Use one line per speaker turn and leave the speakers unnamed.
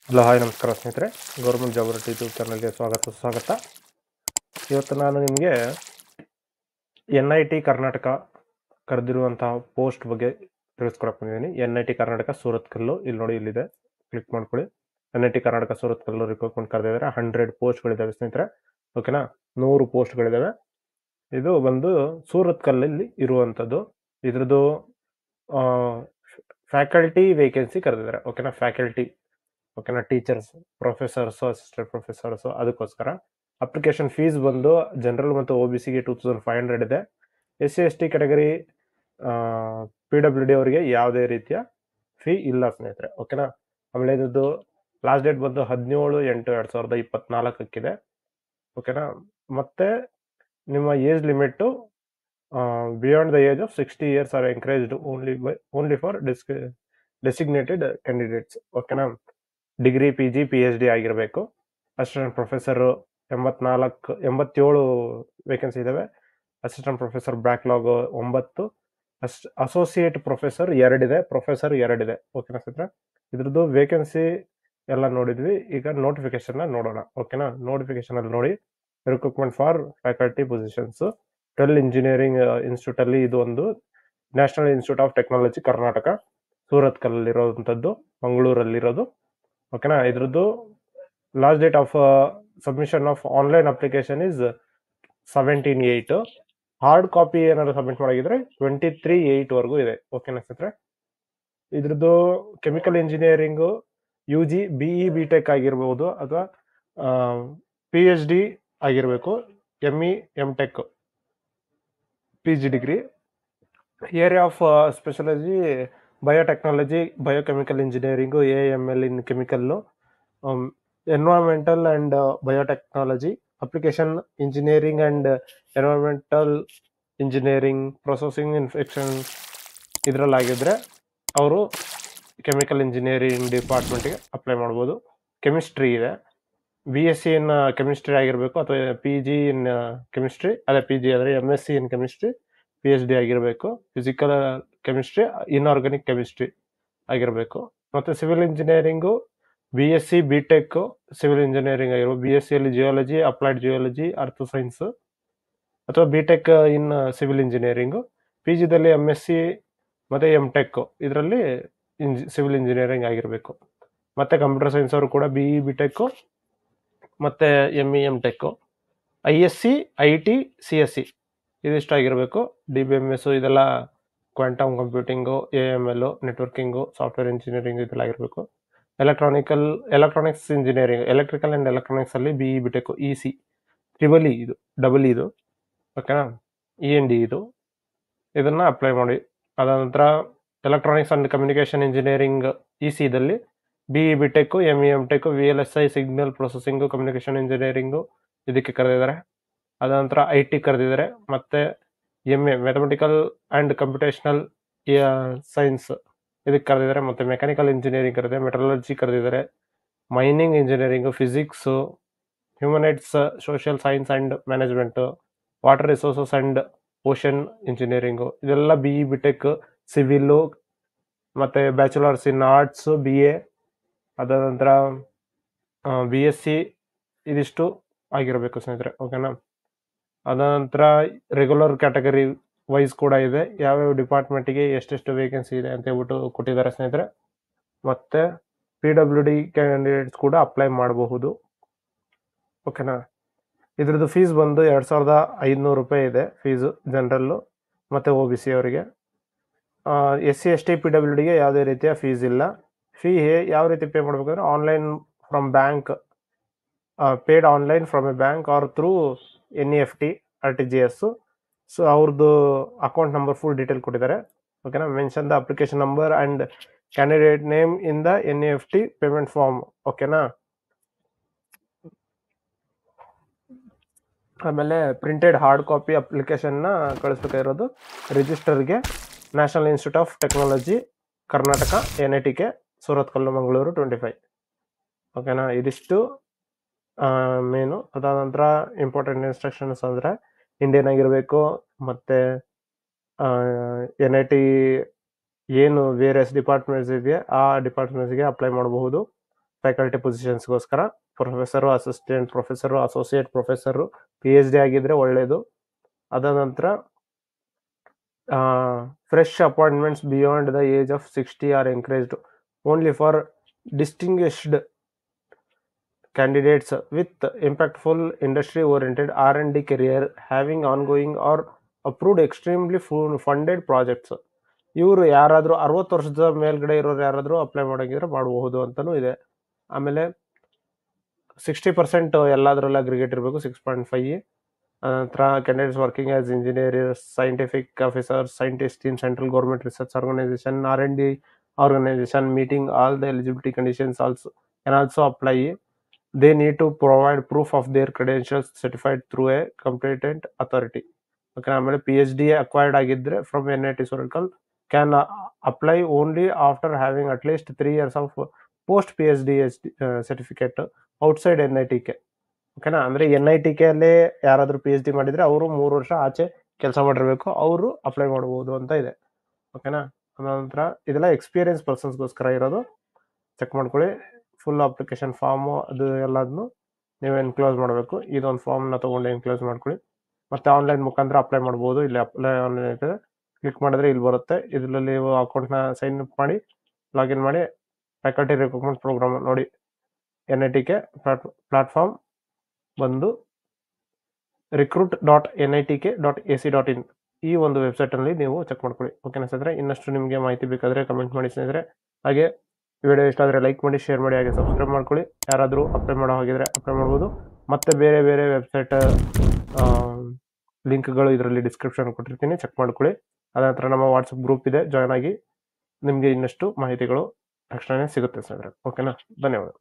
Hello hi ನಮಸ್ಕಾರ ಸ್ನೇಹಿತರೆ, government job YouTube ಚಾನಲ್ಗೆ ಸ್ವಾಗತ. ಇವತ್ತು ನಾನು ನಿಮಗೆ NIT ಕರ್ನಾಟಕ ಕರೆದಿರುವಂತಹ ಪೋಸ್ಟ್ ಬಗ್ಗೆ ತಿಳಿಸ್ಕೊಡಕ್ಕೆ ಬಂದಿದ್ದೀನಿ. NIT ಕರ್ನಾಟಕ ಸೂರತ್ಕಲ್ಲು, ಇಲ್ಲಿ ನೋಡಿ, ಇಲ್ಲಿದೆ, ಕ್ಲಿಕ್ ಮಾಡ್ಕೊಳ್ಳಿ. NIT ಕರ್ನಾಟಕ ಸೂರತ್ಕಲ್ಲು ರಿಕ್ರೂಟ್ಮೆಂಟ್ ಕರೆದಿದ್ದಾರೆ. 100 ಪೋಸ್ಟ್ಗಳಿದ್ದಾವೆ ಸ್ನೇಹಿತರೆ, ಓಕೆನಾ. 100 ಪೋಸ್ಟ್ಗಳಿದ್ದಾವೆ. ಇದು ಬಂದು ಸೂರತ್ಕಲ್ಲಲ್ಲಿ ಇರುವಂಥದ್ದು. ಇದ್ರದ್ದು ಫ್ಯಾಕಲ್ಟಿ ವೇಕೆನ್ಸಿ ಕರೆದಿದ್ದಾರೆ, ಓಕೆನಾ. ಫ್ಯಾಕಲ್ಟಿ, ಓಕೆನಾ, ಟೀಚರ್ಸ್, ಪ್ರೊಫೆಸರ್ಸು, ಅಸಿಸ್ಟೆಂಟ್ ಪ್ರೊಫೆಸರ್ಸು. ಅದಕ್ಕೋಸ್ಕರ ಅಪ್ಲಿಕೇಶನ್ ಫೀಸ್ ಬಂದು ಜನರಲ್ ಮತ್ತು OBCಗೆ 2500 ಇದೆ. SC/ST ಕ್ಯಾಟಗರಿ PWD ಅವರಿಗೆ ಯಾವುದೇ ರೀತಿಯ ಫೀ ಇಲ್ಲ ಸ್ನೇಹಿತರೆ, ಓಕೆನಾ. ಆಮೇಲೆ ಇದ್ದು ಲಾಸ್ಟ್ ಡೇಟ್ ಬಂದು 17/8/2024 ಓಕೆನಾ. ಮತ್ತೆ ನಿಮ್ಮ age limit beyond the age of 60 years are encouraged only for designated candidates, ಓಕೆನಾ. ಡಿಗ್ರಿ, PG, PhD ಆಗಿರಬೇಕು. ಅಸಿಸ್ಟೆಂಟ್ ಪ್ರೊಫೆಸರು 87 ವೇಕೆನ್ಸಿ ಇದ್ದಾವೆ. Assistant professor backlog 9. Associate professor 2 ಇದೆ, ಪ್ರೊಫೆಸರ್ 2 ಇದೆ, ಓಕೆನಾ ಸ್ನೇಹಿತರೆ. ಇದ್ರದ್ದು ವೇಕೆನ್ಸಿ ಎಲ್ಲ ನೋಡಿದ್ವಿ. ಈಗ ನೋಟಿಫಿಕೇಶನ್ ನೋಡೋಣ, ಓಕೆನಾ. ನೋಟಿಫಿಕೇಶನ್ ಅಲ್ಲಿ ನೋಡಿ, recruitment for faculty positions, 12 engineering institute ಅಲ್ಲಿ. ಇದು ಒಂದು national institute of technology Karnataka, ಸೂರತ್ಕಲ್ಲಿರೋಂಥದ್ದು, ಮಂಗಳೂರಲ್ಲಿರೋದು, ಓಕೆನಾ. ಇದ್ರದ್ದು last date of submission of online application is 17/8. Hard copy ಏನಾದ್ರು ಸಬ್ಮಿಟ್ ಮಾಡಿದ್ರೆ 23/8 ವರೆಗೂ ಇದೆ, ಓಕೆನಾ ಸ್ನೇಹಿತರೆ. ಇದ್ರದ್ದು chemical engineering UG, BE, BTech ಆಗಿರ್ಬೋದು, ಅಥವಾ PhD ಆಗಿರಬೇಕು. ME, MTech, PG degree. Area of speciality biotechnology, biochemical engineering, AML in chemical, environmental and biotechnology, application engineering and environmental engineering, processing infection ಇದರಲ್ಲಾಗಿದ್ದರೆ ಅವರು ಕೆಮಿಕಲ್ ಇಂಜಿನಿಯರಿಂಗ್ ಡಿಪಾರ್ಟ್ಮೆಂಟ್ಗೆ apply ಮಾಡ್ಬೋದು. Chemistry ಇದೆ, BSc in chemistry ಆಗಿರಬೇಕು, ಅಥವಾ PG in chemistry, ಅದೇ PG ಆದರೆ MSc in chemistry, PhD ಆಗಿರಬೇಕು. ಫಿಸಿಕಲ್ ಕೆಮಿಸ್ಟ್ರಿ, ಇನ್ಆರ್ಗಾನಿಕ್ ಕೆಮಿಸ್ಟ್ರಿ ಆಗಿರಬೇಕು. ಮತ್ತು civil engineering BSc, BTech civil engineering ಆಗಿರ್ಬೋದು. BSc ಅಲ್ಲಿ geology, applied geology, earth science, ಅಥವಾ BTech ಇನ್ ಸಿವಿಲ್ ಇಂಜಿನಿಯರಿಂಗು. PGದಲ್ಲಿ MSc ಮತ್ತು MTech ಇದರಲ್ಲಿ ಸಿವಿಲ್ ಇಂಜಿನಿಯರಿಂಗ್ ಆಗಿರಬೇಕು. ಮತ್ತು ಕಂಪ್ಯೂಟರ್ ಸೈನ್ಸ್ ಅವರು ಕೂಡ BE, BTech ಮತ್ತು ME, MTech. ISC, IT, CSC ಇದಿಷ್ಟು ಆಗಿರಬೇಕು. DBMS ಇದೆಲ್ಲ quantum ಕಂಪ್ಯೂಟಿಂಗು, AML, networking, software engineering ಇದೆಲ್ಲ ಆಗಿರಬೇಕು. Electronics engineering, electrical and electronics ಅಲ್ಲಿ BE, BTech, EC, EE ಇದು, ಡಬಲ್ ಇದು, ಓಕೆನಾ. END ಇದು, ಇದನ್ನು ಅಪ್ಲೈ ಮಾಡಿ. ಅದ ನಂತರ electronics and communication engineering EC ದಲ್ಲಿ BE, BTech, ME, MTech, VLSI, signal processing, communication engineering ಇದಕ್ಕೆ ಕರೆದಿದ್ದಾರೆ. ಅದ ನಂತರ IT ಕರೆದಿದ್ದಾರೆ. ಮತ್ತು MA mathematical and computational science ಇದಕ್ಕೆ ಕರೆದಿದ್ದಾರೆ. ಮತ್ತು ಮೆಕ್ಯಾನಿಕಲ್ ಇಂಜಿನಿಯರಿಂಗ್ ಕರೆದಿದ್ದಾರೆ, ಮೆಟ್ರಾಲಜಿ ಕರೆದಿದ್ದಾರೆ, mining engineering, physics, humanities, social science and management, water resources and ocean engineering ಇದೆಲ್ಲ BE, BTech, ಸಿವಿಲ್ಲು, ಮತ್ತು ಬ್ಯಾಚುಲರ್ಸ್ ಇನ್ ಆರ್ಟ್ಸು, BA, ಅದ ನಂತರ BSc ಇದಿಷ್ಟು ಆಗಿರಬೇಕು ಸ್ನೇಹಿತರೆ, ಓಕೆನಾ. ಅದ ನಂತರ ರೆಗ್ಯುಲರ್ ಕ್ಯಾಟಗರಿ ವೈಸ್ ಕೂಡ ಇದೆ, ಯಾವ್ಯಾವ ಡಿಪಾರ್ಟ್ಮೆಂಟಿಗೆ ಎಷ್ಟೆಷ್ಟು ವೇಕೆನ್ಸಿ ಇದೆ ಅಂತ ಹೇಳ್ಬಿಟ್ಟು ಕೊಟ್ಟಿದ್ದಾರೆ ಸ್ನೇಹಿತರೆ. ಮತ್ತು PWD ಕ್ಯಾಂಡಿಡೇಟ್ಸ್ ಕೂಡ ಅಪ್ಲೈ ಮಾಡಬಹುದು, ಓಕೆನಾ. ಇದ್ರದ್ದು ಫೀಸ್ ಬಂದು 2500 ರೂಪಾಯಿ ಇದೆ ಫೀಸು, ಜನರಲ್ಲು ಮತ್ತು OBC ಅವರಿಗೆ. SC/ST PWDಗೆ ಯಾವುದೇ ರೀತಿಯ ಫೀಸ್ ಇಲ್ಲ. ಫೀ ಯಾವ ರೀತಿ ಪೇ ಮಾಡಬೇಕಂದ್ರೆ online from bank, paid online from a bank or through NEFT, RTGS. So ಅವ್ರದ್ದು ಅಕೌಂಟ್ ನಂಬರ್ ಫುಲ್ ಡೀಟೇಲ್ ಕೊಟ್ಟಿದ್ದಾರೆ, ಓಕೆನಾ. Mention the application number and candidate name in the NEFT payment form, ಓಕೆನಾ. ಆಮೇಲೆ printed hard copy ಅಪ್ಲಿಕೇಶನ್ನ ಕಳಿಸ್ಬೇಕಾಗಿರೋದು ರಿಜಿಸ್ಟರ್ಗೆ, national institute of technology Karnataka, NITK, Surathkal, Mangaluru 25, ಓಕೆನಾ. ಇದಿಷ್ಟು ಮೇನು. ಅದಾದ ನಂತರ ಇಂಪಾರ್ಟೆಂಟ್ ಇನ್ಸ್ಟ್ರಕ್ಷನ್ಸ್ ಅಂದರೆ ಇಂಡಿಯನ್ ಆಗಿರಬೇಕು, ಮತ್ತು NIT ಏನು ವೇರಿಯಸ್ ಡಿಪಾರ್ಟ್ಮೆಂಟ್ಸ್ ಇದೆಯಾ ಆ ಡಿಪಾರ್ಟ್ಮೆಂಟ್ಸ್ಗೆ ಅಪ್ಲೈ ಮಾಡಬಹುದು. ಫ್ಯಾಕಲ್ಟಿ ಪೊಸಿಷನ್ಸ್ಗೋಸ್ಕರ professor, assistant professor, associate professor, PhD ಆಗಿದ್ರೆ ಒಳ್ಳೆಯದು. ಅದ ನಂತರ fresh appointments beyond the age of 60 are encouraged only for distinguished candidates with impactful industry oriented R&D career having ongoing or approved extremely funded projects. ಇವರು ಯಾರಾದರೂ 60 ವರ್ಷದ ಮೇಲ್ಗಡೆ ಇರೋರು ಯಾರಾದರೂ ಅಪ್ಲೈ ಮಾಡೋಂಗಿದ್ರೆ ಮಾಡಬಹುದು ಅಂತಲೂ ಇದೆ. ಆಮೇಲೆ 60% ಎಲ್ಲದರಲ್ಲೂ ಅಗ್ರಿಗೇಟ್ ಇರಬೇಕು, 6.5. ನಂತರ candidates working as engineers, scientific officers, scientist in central government research organisation, R&D organization meeting all the eligibility conditions also can also apply. They need to provide proof of their credentials certified through a competent authority. Okay, ಆಮೇಲೆ PhD acquired ಆಗಿದ್ರೆ from NIT Surathkal can apply only after having at least 3 years of post PhD certificate outside NITK. ಓಕೆನಾ, ಅಂದರೆ NITK ಅಲ್ಲೇ ಯಾರಾದರೂ PhD ಮಾಡಿದರೆ ಅವರು 3 ವರ್ಷ ಆಚೆ ಕೆಲಸ ಮಾಡಿರಬೇಕು, ಅವರು ಅಪ್ಲೈ ಮಾಡ್ಬೋದು ಅಂತ ಇದೆ. ಓಕೆನಾ, ನಂತರ ಇದೆಲ್ಲ ಎಕ್ಸ್ಪೀರಿಯನ್ಸ್ ಪರ್ಸನ್ಸ್ಗೋಸ್ಕರ ಇರೋದು. ಚೆಕ್ ಮಾಡ್ಕೊಳ್ಳಿ. ಫುಲ್ ಅಪ್ಲಿಕೇಶನ್ ಫಾರ್ಮು ಅದು ಎಲ್ಲದನ್ನು ನೀವು ಎನ್ಕ್ಲೋಸ್ ಮಾಡಬೇಕು. ಇದೊಂದು ಫಾರ್ಮ್ನ ತೊಗೊಂಡು ಎನ್ಕ್ಲೋಸ್ ಮಾಡ್ಕೊಳ್ಳಿ. ಮತ್ತು ಆನ್ಲೈನ್ ಮುಖಾಂತರ ಅಪ್ಲೈ ಮಾಡ್ಬೋದು. ಇಲ್ಲಿ ಅಪ್ಲೈ ಆನ್ಲೈನ್ ಇರ್ತದೆ, ಕ್ಲಿಕ್ ಮಾಡಿದ್ರೆ ಇಲ್ಲಿ ಬರುತ್ತೆ. ಇದರಲ್ಲಿ ನೀವು ಅಕೌಂಟ್ನ ಸೈನ್ ಅಪ್ ಮಾಡಿ ಲಾಗಿನ್ ಮಾಡಿ ಫ್ಯಾಕಲ್ಟಿ ರಿಕ್ರೂಟ್ಮೆಂಟ್ ಪ್ರೋಗ್ರಾಮ್ ನೋಡಿ. NITK ಪ್ಲಾಟ್ಫಾರ್ಮ್ ಬಂದು recruit.nitk.ac.in ಈ ಒಂದು ವೆಬ್ಸೈಟಲ್ಲಿ ನೀವು ಚೆಕ್ ಮಾಡ್ಕೊಳ್ಳಿ. ಓಕೆನಾ ಸ್ನೇಹಿತರೆ, ಇನ್ನಷ್ಟು ನಿಮಗೆ ಮಾಹಿತಿ ಬೇಕಾದರೆ ಕಮೆಂಟ್ ಮಾಡಿ ಸ್ನೇಹಿತರೆ. ಹಾಗೆ ವಿಡಿಯೋ ಇಷ್ಟ ಆದರೆ ಲೈಕ್ ಮಾಡಿ, ಶೇರ್ ಮಾಡಿ, ಹಾಗೆ ಸಬ್ಸ್ಕ್ರೈಬ್ ಮಾಡ್ಕೊಳ್ಳಿ. ಯಾರಾದರೂ ಅಪ್ಲೈ ಮಾಡೋ ಹಾಗಿದ್ರೆ ಅಪ್ಲೈ ಮಾಡ್ಬೋದು. ಮತ್ತು ಬೇರೆ ಬೇರೆ ವೆಬ್ಸೈಟ್ ಲಿಂಕ್ಗಳು ಇದರಲ್ಲಿ ಡಿಸ್ಕ್ರಿಪ್ಷನ್ ಕೊಟ್ಟಿರ್ತೀನಿ, ಚೆಕ್ ಮಾಡ್ಕೊಳ್ಳಿ. ಅದ ನಂತರ ನಮ್ಮ ವಾಟ್ಸಪ್ ಗ್ರೂಪ್ ಇದೆ, ಜಾಯ್ನ್ ಆಗಿ. ನಿಮಗೆ ಇನ್ನಷ್ಟು ಮಾಹಿತಿಗಳು ತಕ್ಷಣವೇ ಸಿಗುತ್ತೆ ಸ್ನೇಹಿತರೆ. ಓಕೆನಾ, ಧನ್ಯವಾದ.